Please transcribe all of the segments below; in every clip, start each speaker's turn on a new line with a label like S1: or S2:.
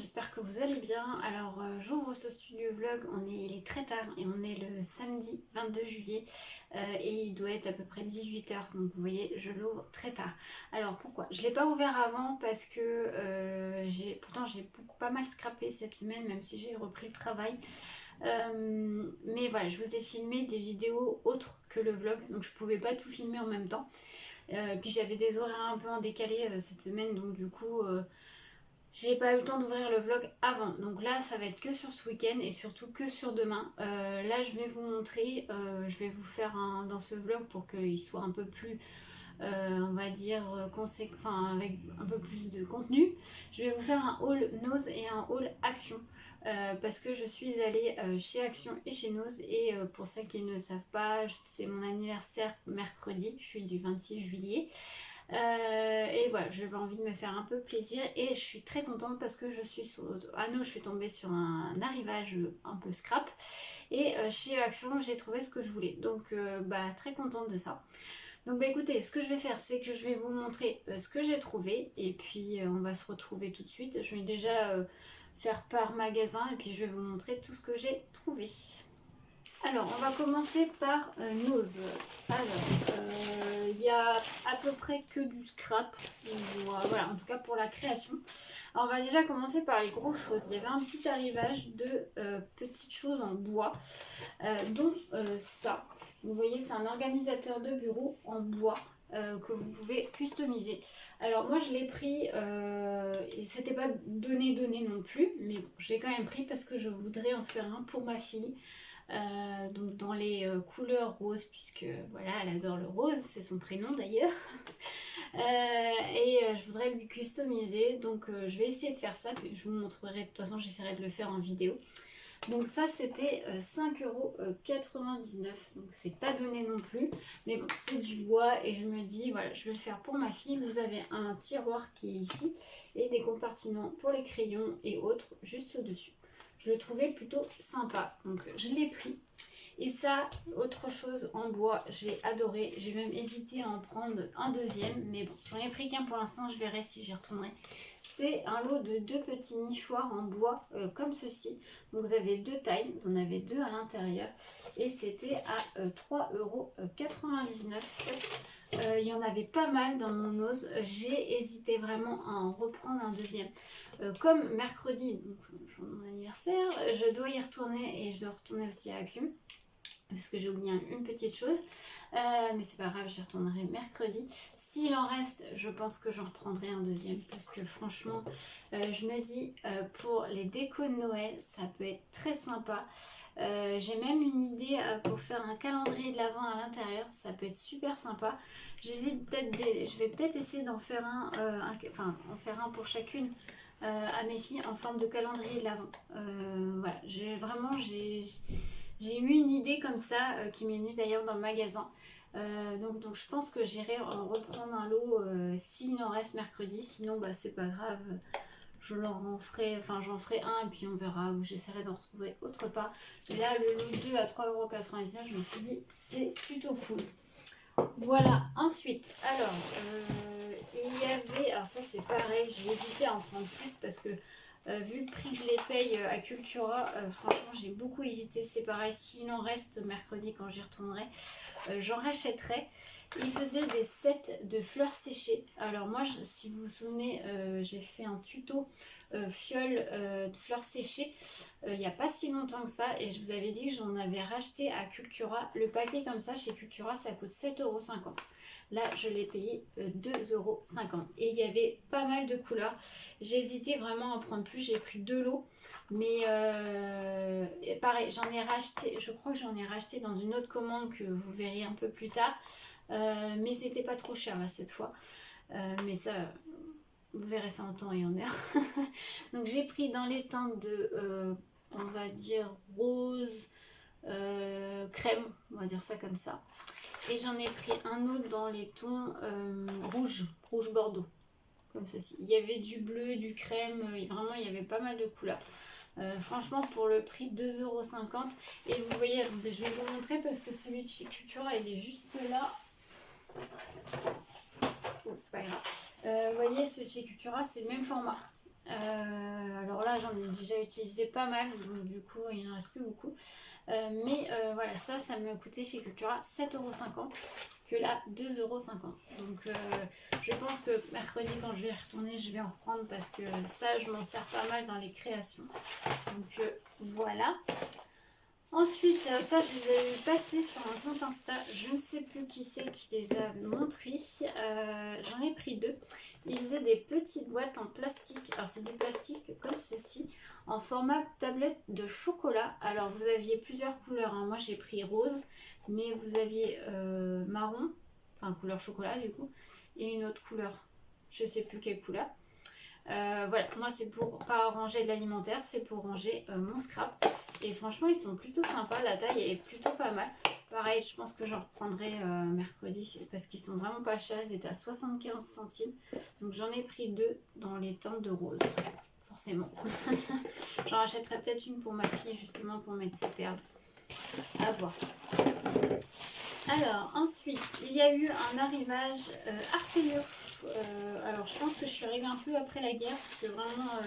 S1: j'espère que vous allez bien. Alors j'ouvre ce studio vlog, il est très tard et on est le samedi 22 juillet et il doit être à peu près 18 h, donc vous voyez je l'ouvre très tard. Alors pourquoi? Je ne l'ai pas ouvert avant parce que pourtant j'ai pas mal scrappé cette semaine même si j'ai repris le travail. Mais voilà, je vous ai filmé des vidéos autres que le vlog, donc je pouvais pas tout filmer en même temps. Puis j'avais des horaires un peu en décalé cette semaine, donc du coup j'ai pas eu le temps d'ouvrir le vlog avant. Donc là ça va être que sur ce week-end et surtout que sur demain. Là je vais vous montrer, je vais vous faire dans ce vlog pour qu'il soit un peu plus on va dire avec un peu plus de contenu. Je vais vous faire un haul Nose et un haul Action parce que je suis allée chez Action et chez Nose et pour celles qui ne savent pas, c'est mon anniversaire mercredi, je suis du 26 juillet. Et voilà, j'avais envie de me faire un peu plaisir et je suis très contente parce que à Nose, je suis tombée sur un arrivage un peu scrap et chez Action j'ai trouvé ce que je voulais, donc très contente de ça. Donc écoutez, ce que je vais faire, c'est que je vais vous montrer ce que j'ai trouvé et puis on va se retrouver tout de suite. Je vais déjà faire par magasin et puis je vais vous montrer tout ce que j'ai trouvé. Alors, on va commencer par Nose. Alors, il y a à peu près que du scrap. Voilà, en tout cas pour la création. Alors, on va déjà commencer par les grosses choses. Il y avait un petit arrivage de petites choses en bois, dont ça. Vous voyez, c'est un organisateur de bureau en bois que vous pouvez customiser. Alors moi je l'ai pris, et c'était pas donné non plus, mais bon, je l'ai quand même pris parce que je voudrais en faire un pour ma fille. Donc dans les couleurs roses, puisque voilà, elle adore le rose, c'est son prénom d'ailleurs. Je voudrais lui customiser, donc je vais essayer de faire ça, puis je vous montrerai, de toute façon j'essaierai de le faire en vidéo. Donc ça c'était 5,99 €, donc c'est pas donné non plus, mais bon c'est du bois et je me dis voilà, je vais le faire pour ma fille. Vous avez un tiroir qui est ici et des compartiments pour les crayons et autres juste au-dessus. Je le trouvais plutôt sympa, donc je l'ai pris. Et ça, autre chose en bois, j'ai adoré. J'ai même hésité à en prendre un deuxième, mais bon, j'en ai pris qu'un pour l'instant, je verrai si j'y retournerai. C'est un lot de 2 petits nichoirs en bois comme ceci. Donc vous avez 2 tailles, vous en avez 2 à l'intérieur. Et c'était à 3,99 €. Il y en avait pas mal dans mon Nose. J'ai hésité vraiment à en reprendre un deuxième. Comme mercredi, donc jour de mon anniversaire, je dois y retourner et je dois retourner aussi à Action. Parce que j'ai oublié une petite chose. Mais c'est pas grave, j'y retournerai mercredi. S'il en reste, je pense que j'en reprendrai un deuxième. Parce que franchement, je me dis, pour les décos de Noël, ça peut être très sympa. J'ai même une idée pour faire un calendrier de l'Avent à l'intérieur. Ça peut être super sympa. Je vais peut-être essayer d'en faire en faire un pour chacune. À mes filles en forme de calendrier de l'Avent. Voilà, j'ai eu une idée comme ça qui m'est venue d'ailleurs dans le magasin. Donc je pense que j'irai en reprendre un lot s'il en reste mercredi. Sinon c'est pas grave, j'en ferai un et puis on verra, où j'essaierai d'en retrouver autre part. Mais là le lot 2 à 3,99 €, je me suis dit c'est plutôt cool. Voilà, ensuite, alors il y avait, alors ça c'est pareil, j'ai hésité à en prendre plus parce que vu le prix que je les paye à Cultura, franchement j'ai beaucoup hésité. C'est pareil, s'il en reste mercredi quand j'y retournerai, j'en rachèterai. Il faisait des sets de fleurs séchées. Alors moi, si vous vous souvenez, j'ai fait un tuto fiole de fleurs séchées il n'y a pas si longtemps que ça, et je vous avais dit que j'en avais racheté à Cultura. Le paquet comme ça chez Cultura, ça coûte 7,50 €. Là, je l'ai payé 2,50 € et il y avait pas mal de couleurs. J'ai hésité vraiment à en prendre plus, j'ai pris 2 lots. Mais pareil, j'en ai racheté, je crois que j'en ai racheté dans une autre commande que vous verrez un peu plus tard. Mais c'était pas trop cher là cette fois. Mais ça, vous verrez ça en temps et en heure. Donc j'ai pris dans les teintes de, on va dire, rose, crème, on va dire ça comme ça. Et j'en ai pris un autre dans les tons rouge bordeaux, comme ceci. Il y avait du bleu, du crème, vraiment il y avait pas mal de couleurs. Franchement pour le prix 2,50 €. Et vous voyez, attendez, je vais vous montrer parce que celui de chez Cultura il est juste là. Oh, c'est pas grave. Vous voyez, celui de chez Cultura c'est le même format. Alors là, j'en ai déjà utilisé pas mal, donc du coup, il n'en reste plus beaucoup. Mais voilà, ça me coûtait chez Cultura 7,50 € que là 2,50 €. Donc je pense que mercredi, quand je vais y retourner, je vais en reprendre parce que ça, je m'en sers pas mal dans les créations. Donc voilà. Ensuite, ça je les ai passés sur un compte Insta, je ne sais plus qui c'est qui les a montrés, j'en ai pris 2. Ils faisaient des petites boîtes en plastique, alors c'est du plastique comme ceci, en format tablette de chocolat. Alors vous aviez plusieurs couleurs, hein. Moi j'ai pris rose, mais vous aviez marron, enfin couleur chocolat du coup, et une autre couleur, je ne sais plus quelle couleur. Voilà, moi c'est pour pas ranger de l'alimentaire, c'est pour ranger mon scrap. Et franchement, ils sont plutôt sympas, la taille est plutôt pas mal. Pareil, je pense que j'en reprendrai mercredi parce qu'ils sont vraiment pas chers, ils étaient à 75 centimes. Donc j'en ai pris 2 dans les teintes de rose, forcément. J'en rachèterai peut-être une pour ma fille justement pour mettre ses perles. À voir. Alors ensuite, il y a eu un arrivage Artemio. Alors je pense que je suis arrivée un peu après la guerre parce que vraiment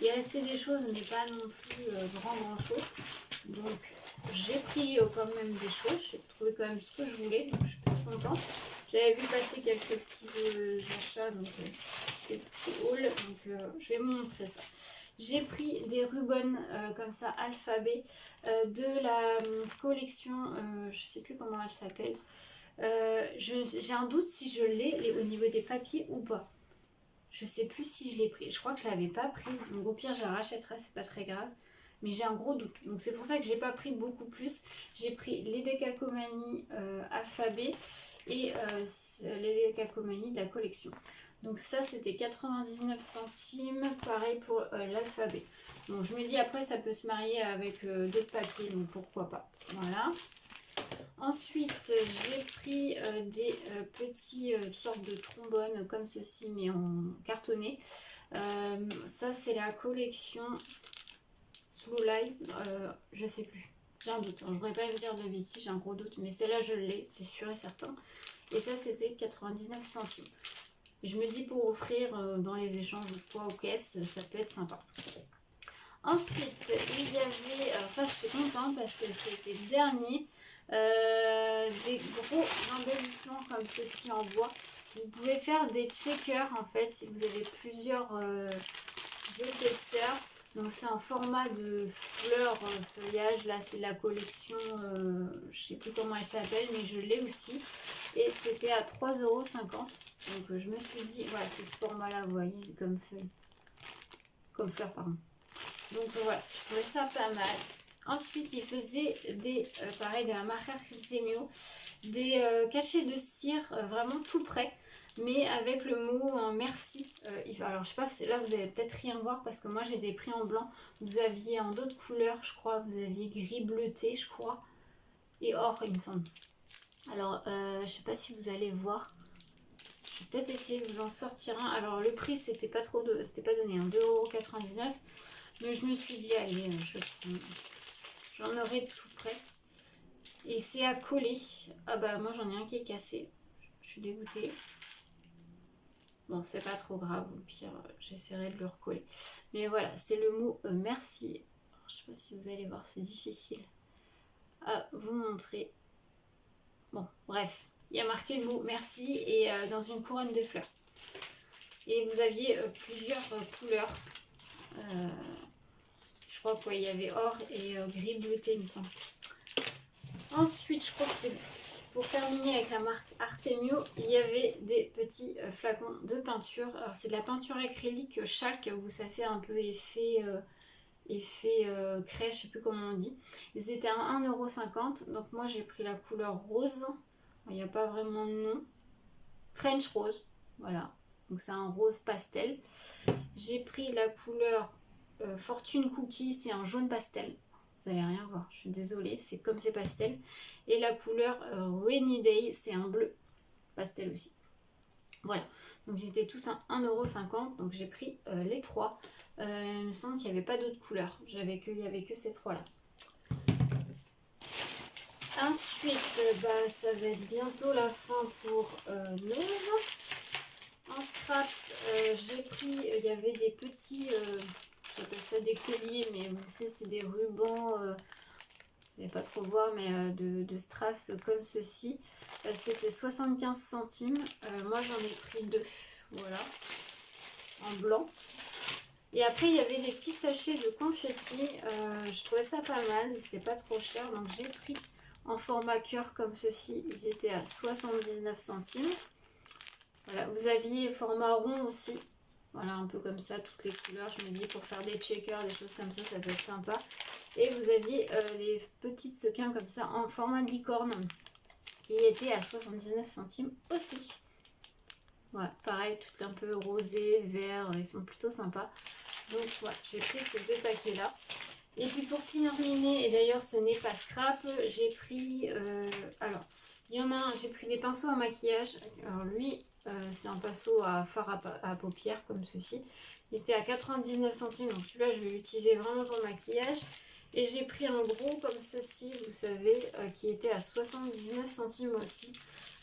S1: il restait des choses mais pas non plus grand chose. Donc j'ai pris quand même des choses, j'ai trouvé quand même ce que je voulais, donc je suis plutôt contente. J'avais vu passer quelques petits achats, donc des petits hauls, donc je vais vous montrer ça. J'ai pris des rubans comme ça, alphabet, de la collection, je sais plus comment elle s'appelle. J'ai un doute si je l'ai au niveau des papiers ou pas. Je sais plus si je l'ai pris. Je crois que je l'avais pas prise. Donc au pire, je la rachèterai, c'est pas très grave. Mais j'ai un gros doute. Donc c'est pour ça que j'ai pas pris beaucoup plus. J'ai pris les décalcomanies alphabet et les décalcomanies de la collection. Donc ça, c'était 99 centimes. Pareil pour l'alphabet. Donc je me dis après, ça peut se marier avec d'autres papiers. Donc pourquoi pas. Voilà. Ensuite, j'ai pris des petits sortes de trombones comme ceci, mais en cartonné. Ça, c'est la collection Slow Life. Je sais plus. J'ai un doute. Je ne voudrais pas vous dire de bêtises, j'ai un gros doute. Mais celle-là, je l'ai, c'est sûr et certain. Et ça, c'était 99 centimes. Je me dis pour offrir dans les échanges ou quoi aux caisses, ça peut être sympa. Ensuite, il y avait... Alors ça, je suis contente parce que c'était le dernier. Des gros embellissements comme ceci en bois. Vous pouvez faire des checkers en fait si vous avez plusieurs épaisseurs. Donc c'est un format de fleurs feuillage. Là c'est la collection, je sais plus comment elle s'appelle, mais je l'ai aussi. Et c'était à 3,50 €. Donc je me suis dit, voilà, c'est ce format là, vous voyez, comme feuille. Comme fleur, pardon. Donc voilà, je trouvais ça pas mal. Ensuite, il faisait des, pareil, de la marque Artemio, des cachets de cire vraiment tout près, mais avec le mot merci. Alors, je sais pas, là vous allez peut-être rien voir parce que moi je les ai pris en blanc. Vous aviez en d'autres couleurs, je crois, vous aviez gris bleuté, je crois, et or, il me semble. Alors, je sais pas si vous allez voir. Je vais peut-être essayer de vous en sortir un. Alors, le prix, c'était pas trop, c'était pas donné, hein, 2,99 €. Mais je me suis dit, allez, j'en aurai tout près. Et c'est à coller. Ah bah moi j'en ai un qui est cassé. Je suis dégoûtée. Bon, c'est pas trop grave. Au pire, j'essaierai de le recoller. Mais voilà, c'est le mot merci. Alors, je sais pas si vous allez voir, c'est difficile à vous montrer. Bon, bref. Il y a marqué le mot merci et dans une couronne de fleurs. Et vous aviez plusieurs couleurs. Je crois qu'il y avait or et gris bleuté, il me semble. Ensuite, je crois que c'est pour terminer avec la marque Artemio, il y avait des petits flacons de peinture. Alors, c'est de la peinture acrylique chalk, où ça fait un peu effet craie, je sais plus comment on dit. Ils étaient à 1,50 €. Donc, moi, j'ai pris la couleur rose. Il n'y a pas vraiment de nom. French rose, voilà. Donc, c'est un rose pastel. J'ai pris la couleur Fortune Cookie, c'est un jaune pastel. Vous n'allez rien voir, je suis désolée, c'est comme c'est pastel. Et la couleur Rainy Day, c'est un bleu pastel aussi. Voilà, donc ils étaient tous à 1,50 €, donc j'ai pris les trois. Il me semble qu'il n'y avait pas d'autres couleurs, il n'y avait que ces trois-là. Ensuite, ça va être bientôt la fin pour Noël. En scrap, j'ai pris, il y avait des petits, j'appelle ça des colliers, mais vous savez, c'est des rubans, vous n'allez pas trop voir, mais de strass comme ceci. C'était 75 centimes. Moi, j'en ai pris 2, voilà, en blanc. Et après, il y avait des petits sachets de confetti. Je trouvais ça pas mal, c'était pas trop cher, donc j'ai pris en format cœur comme ceci. Ils étaient à 79 centimes. Voilà, vous aviez format rond aussi. Voilà, un peu comme ça, toutes les couleurs. Je me dis pour faire des checkers, des choses comme ça peut être sympa. Et vous aviez les petits sequins comme ça en format de licorne qui étaient à 79 centimes aussi. Voilà, pareil, tout un peu rosé, vert, ils sont plutôt sympas. Donc voilà, j'ai pris ces 2 paquets là. Et puis pour terminer, et d'ailleurs ce n'est pas scrap, j'ai pris, alors il y en a un, j'ai pris des pinceaux à maquillage. Alors lui, c'est un pinceau à fard à paupières comme ceci. Il était à 99 centimes, donc celui-là je vais l'utiliser vraiment pour le maquillage. Et j'ai pris un gros comme ceci, vous savez, qui était à 79 centimes aussi.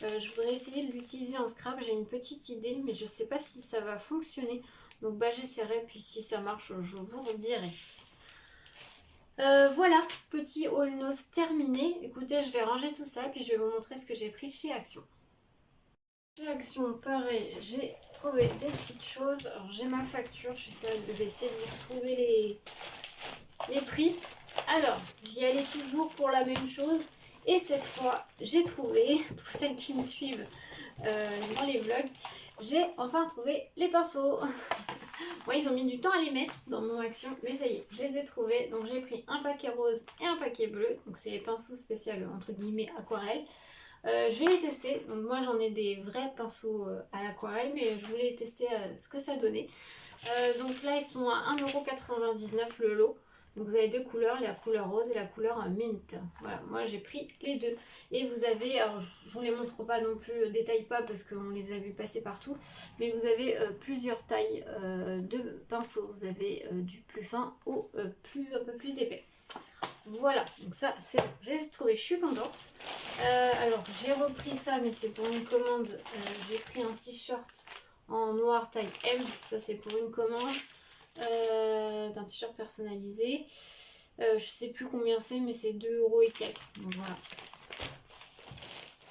S1: Je voudrais essayer de l'utiliser en scrap, j'ai une petite idée, mais je ne sais pas si ça va fonctionner. Donc bah j'essaierai, puis si ça marche, je vous redirai. Voilà, petit haul noce terminé. Écoutez, je vais ranger tout ça, puis je vais vous montrer ce que j'ai pris chez Action. Chez Action, pareil, j'ai trouvé des petites choses. Alors j'ai ma facture, je vais essayer de vous retrouver les prix. Alors, j'y allais toujours pour la même chose. Et cette fois, j'ai trouvé, pour celles qui me suivent dans les vlogs, j'ai enfin trouvé les pinceaux. Bon, ils ont mis du temps à les mettre dans mon Action, mais ça y est, je les ai trouvés. Donc j'ai pris un paquet rose et un paquet bleu. Donc c'est les pinceaux spéciaux entre guillemets aquarelle. Je vais les tester. Donc moi j'en ai des vrais pinceaux à l'aquarelle, mais je voulais tester ce que ça donnait. Donc là ils sont à 1,99 € le lot. Donc vous avez 2 couleurs, la couleur rose et la couleur mint. Voilà, moi j'ai pris les 2. Et vous avez, alors je ne vous les montre pas non plus, détaille pas parce qu'on les a vus passer partout. Mais vous avez plusieurs tailles de pinceaux. Vous avez du plus fin au un peu plus épais. Voilà, donc ça c'est bon, je les ai trouvés, je suis contente. Alors j'ai repris ça, mais c'est pour une commande. J'ai pris un t-shirt en noir taille M, ça c'est pour une commande d'un t-shirt personnalisé. Je sais plus combien c'est, mais c'est 2 € et quelques. Donc voilà.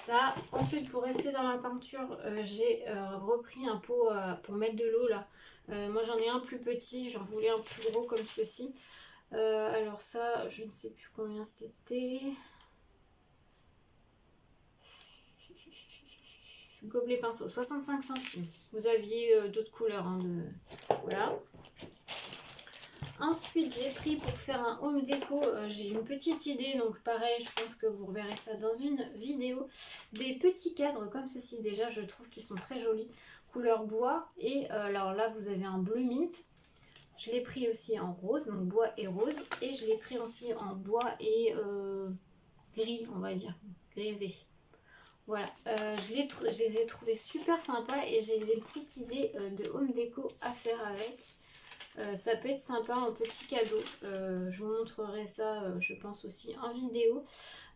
S1: Ça. Ensuite, pour rester dans la peinture, j'ai repris un pot pour mettre de l'eau là. Moi j'en ai un plus petit, j'en voulais un plus gros comme ceci. Alors ça, je ne sais plus combien c'était. Gobelet pinceau, 65 centimes. Vous aviez d'autres couleurs. Hein, voilà. Ensuite, j'ai pris pour faire un home déco, j'ai une petite idée, donc pareil, je pense que vous reverrez ça dans une vidéo. Des petits cadres comme ceci, déjà, je trouve qu'ils sont très jolis, couleur bois. Et alors là, vous avez un bleu mint. Je l'ai pris aussi en rose, donc bois et rose. Et je l'ai pris aussi en bois et gris, on va dire, grisé. Voilà, je les ai trouvés super sympas et j'ai des petites idées de home déco à faire avec. Ça peut être sympa en petit cadeau. Je vous montrerai ça, je pense aussi en vidéo.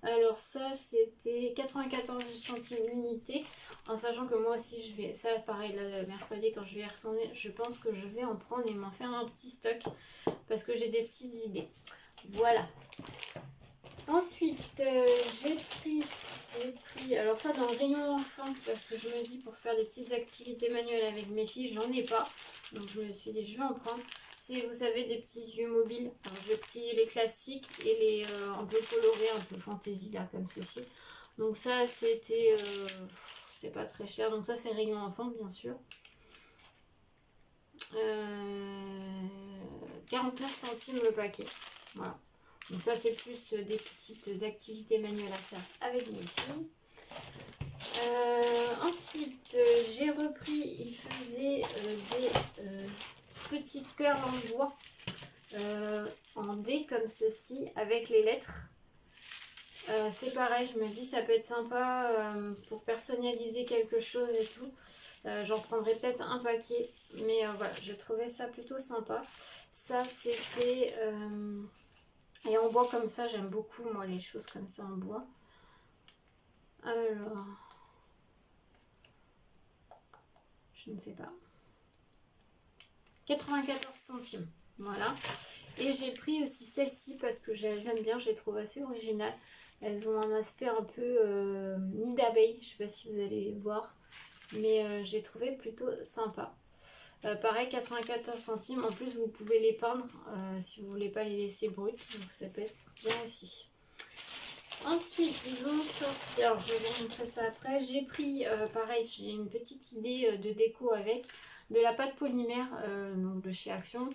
S1: Alors ça, c'était 94 centimes l'unité. En sachant que moi aussi, je vais... Ça, pareil, le mercredi, quand je vais y retourner, je pense que je vais en prendre et m'en faire un petit stock. Parce que j'ai des petites idées. Voilà. Ensuite, j'ai pris... Alors ça, dans le rayon enfant, parce que je me dis, pour faire des petites activités manuelles avec mes filles, j'en ai pas. Donc je me suis dit, je vais en prendre. C'est, vous savez, des petits yeux mobiles. Alors j'ai pris les classiques et les un peu colorés, un peu fantaisie, là, comme ceci. Donc ça, c'était pas très cher. Donc ça, c'est rayon enfant, bien sûr. 49 centimes le paquet. Voilà. Donc ça, c'est plus des petites activités manuelles à faire avec mes filles. Ensuite, j'ai repris, il faisait des petites perles en bois en D comme ceci avec les lettres. C'est pareil, je me dis ça peut être sympa pour personnaliser quelque chose et tout. J'en prendrai peut-être un paquet, mais voilà, je trouvais ça plutôt sympa. Ça c'était et en bois comme ça, j'aime beaucoup moi les choses comme ça en bois. Alors, je ne sais pas. 94 centimes. Voilà. Et j'ai pris aussi celle-ci parce que je les aime bien, je les trouve assez originales. Elles ont un aspect un peu nid d'abeille, je sais pas si vous allez voir, mais j'ai trouvé plutôt sympa. Pareil, 94 centimes. En plus, vous pouvez les peindre si vous voulez pas les laisser brutes, donc ça peut être bien aussi. Ensuite, ils ont sorti, alors je vais vous montrer ça après. J'ai pris, pareil, j'ai une petite idée de déco avec de la pâte polymère, donc de chez Action.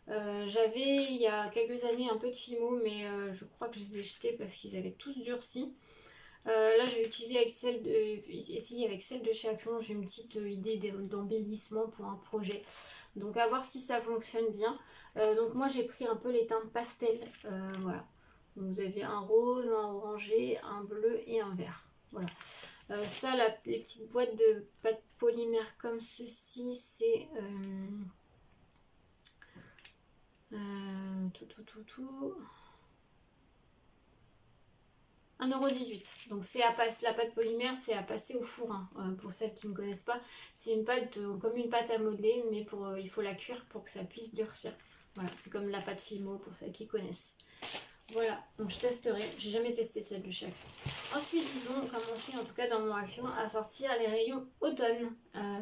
S1: J'avais il y a quelques années un peu de Fimo, mais je crois que je les ai jetés parce qu'ils avaient tous durci. Là, je vais essayer avec celle de chez Action. J'ai une petite idée d'embellissement pour un projet. Donc, à voir si ça fonctionne bien. Donc, moi, j'ai pris un peu les teintes pastel. Voilà. Donc, vous avez un rose, un orangé, un bleu et un vert. Voilà. Ça, les petites boîtes de pâte polymère comme ceci, c'est... tout. 1,18 €. Donc c'est à passer, la pâte polymère, c'est à passer au four. Hein. Pour celles qui ne connaissent pas, c'est une pâte comme une pâte à modeler, mais il faut la cuire pour que ça puisse durcir. Voilà, c'est comme la pâte Fimo pour celles qui connaissent. Voilà, donc je testerai. J'ai jamais testé celle de chez Action. Ensuite, ils ont commencé, en tout cas dans mon Action, à sortir les rayons automne.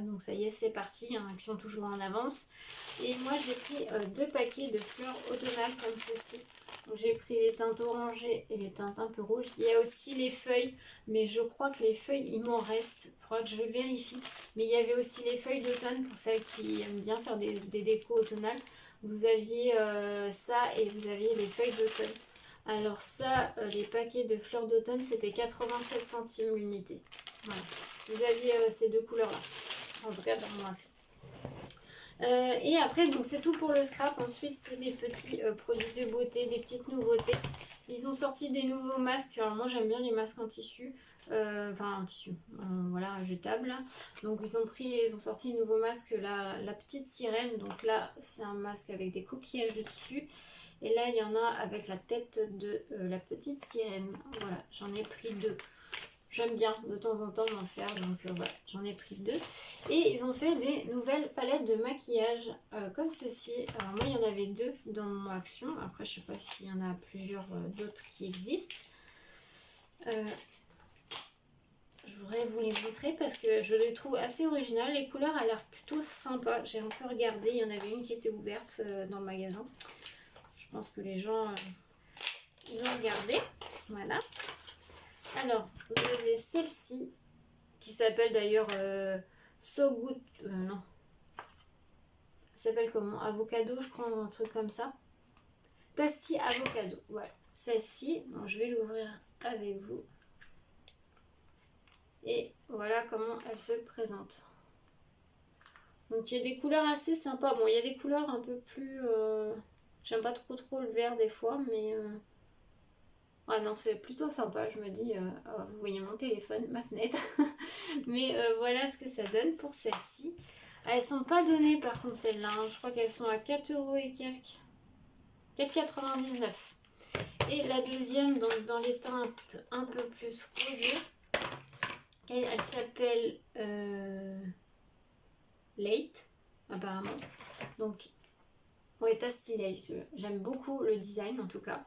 S1: Donc ça y est, c'est parti. Hein, Action toujours en avance. Et moi, j'ai pris 2 paquets de fleurs automnales comme ceci. J'ai pris les teintes orangées et les teintes un peu rouges. Il y a aussi les feuilles, mais je crois que les feuilles, il m'en reste. Il faudra que je vérifie. Mais il y avait aussi les feuilles d'automne pour celles qui aiment bien faire des décos automnales. Vous aviez ça et vous aviez les feuilles d'automne. Alors ça, les paquets de fleurs d'automne, c'était 87 centimes l'unité. Voilà. Vous aviez ces deux couleurs-là. En tout cas, dans mon Action. Et après, donc c'est tout pour le scrap. Ensuite, c'est des petits produits de beauté, des petites nouveautés. Ils ont sorti des nouveaux masques. Alors moi, j'aime bien les masques en tissu. Enfin, en tissu. Voilà, jetable. Donc, ils ont sorti un nouveau masque, la petite sirène. Donc là, c'est un masque avec des coquillages dessus. Et là, il y en a avec la tête de la petite sirène. Voilà, j'en ai pris 2. J'aime bien de temps en temps m'en faire, donc voilà, j'en ai pris 2. Et ils ont fait des nouvelles palettes de maquillage comme ceci. Alors moi, il y en avait 2 dans mon Action. Après, je sais pas s'il y en a plusieurs d'autres qui existent. Je voudrais vous les montrer parce que je les trouve assez originales. Les couleurs ont l'air plutôt sympa. J'ai un peu regardé, il y en avait une qui était ouverte dans le magasin. Je pense que les gens, ils ont regardé. Voilà. Alors, vous avez celle-ci, qui s'appelle d'ailleurs So Good... non. Ça s'appelle comment? Avocado, je crois, un truc comme ça. Tasty Avocado. Voilà. Celle-ci, bon, je vais l'ouvrir avec vous. Et voilà comment elle se présente. Donc, il y a des couleurs assez sympas. Bon, il y a des couleurs un peu plus... J'aime pas trop le vert des fois, mais... Ah non, c'est plutôt sympa, je me dis, vous voyez mon téléphone, ma fenêtre. Mais voilà ce que ça donne pour celle-ci. Elles sont pas données par contre celles-là, hein. Je crois qu'elles sont à 4 € et quelques. 4,99 €. Et la deuxième, donc dans les teintes un peu plus rosées, elle s'appelle Late, apparemment. Donc, ouais, Tasty Late, j'aime beaucoup le design en tout cas.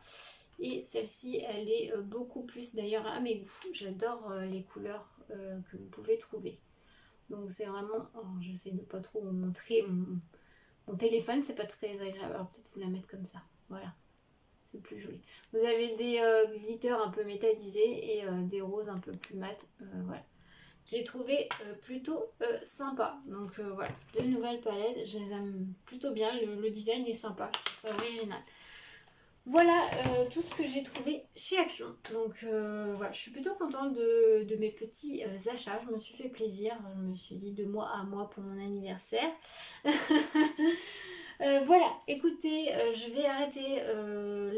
S1: Et celle-ci, elle est beaucoup plus d'ailleurs à mes goûts. J'adore les couleurs que vous pouvez trouver. Donc c'est vraiment... Oh, j'essaie de pas trop vous montrer mon téléphone, c'est pas très agréable. Alors peut-être vous la mettre comme ça. Voilà, c'est plus joli. Vous avez des glitters un peu métallisés et des roses un peu plus mat. Voilà. Je l'ai trouvé plutôt sympa. Donc voilà, deux nouvelles palettes. Je les aime plutôt bien. Le design est sympa. Je trouve ça original. Voilà tout ce que j'ai trouvé chez Action. Donc voilà, je suis plutôt contente de mes petits achats. Je me suis fait plaisir. Je me suis dit de mois à mois pour mon anniversaire. Voilà, écoutez, je vais arrêter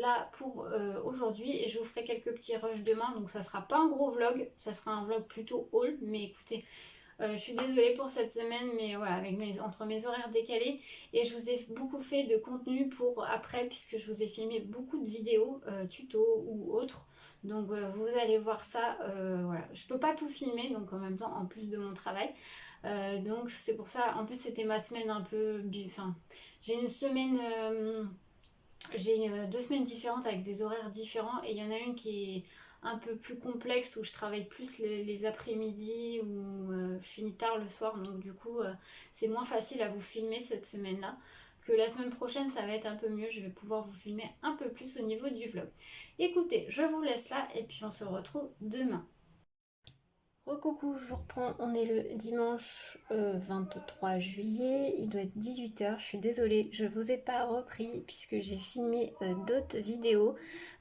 S1: là pour aujourd'hui et je vous ferai quelques petits rushs demain. Donc ça sera pas un gros vlog, ça sera un vlog plutôt haul. Mais écoutez, je suis désolée pour cette semaine, mais voilà, entre mes horaires décalés, et je vous ai beaucoup fait de contenu pour après, puisque je vous ai filmé beaucoup de vidéos, tutos ou autres. Donc vous allez voir ça, voilà. Je peux pas tout filmer, donc en même temps, en plus de mon travail. Donc c'est pour ça, en plus c'était ma semaine un peu... Enfin, J'ai une semaine, j'ai 2 semaines différentes avec des horaires différents, et il y en a une qui est un peu plus complexe où je travaille plus les après-midi ou je finis tard le soir, donc du coup c'est moins facile à vous filmer cette semaine-là. Que la semaine prochaine ça va être un peu mieux, je vais pouvoir vous filmer un peu plus au niveau du vlog. Écoutez, je vous laisse là et puis on se retrouve demain. Recoucou, je vous reprends, on est le dimanche 23 juillet, il doit être 18 h. Je suis désolée, je vous ai pas repris puisque j'ai filmé d'autres vidéos.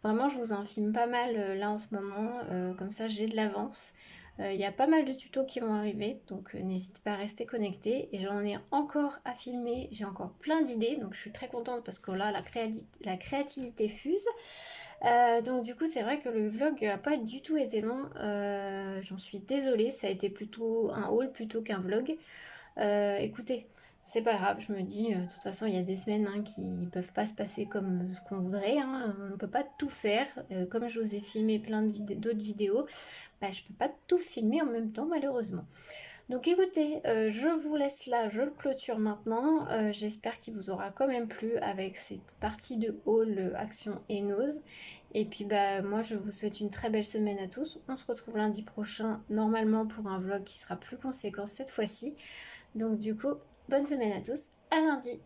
S1: Vraiment, je vous en filme pas mal là en ce moment, comme ça j'ai de l'avance. Il y a pas mal de tutos qui vont arriver, donc n'hésitez pas à rester connecté. Et j'en ai encore à filmer, j'ai encore plein d'idées, donc je suis très contente parce que là la créativité fuse. Donc du coup c'est vrai que le vlog n'a pas du tout été long, j'en suis désolée, ça a été plutôt un haul plutôt qu'un vlog. Écoutez, c'est pas grave, je me dis, de toute façon il y a des semaines hein, qui peuvent pas se passer comme ce qu'on voudrait, hein, on ne peut pas tout faire. Comme je vous ai filmé plein d'autres vidéos, bah, je peux pas tout filmer en même temps malheureusement. Donc écoutez, je vous laisse là, je le clôture maintenant. J'espère qu'il vous aura quand même plu avec cette partie de haul action et nose. Et puis bah moi je vous souhaite une très belle semaine à tous. On se retrouve lundi prochain normalement pour un vlog qui sera plus conséquent cette fois-ci. Donc du coup, bonne semaine à tous, à lundi.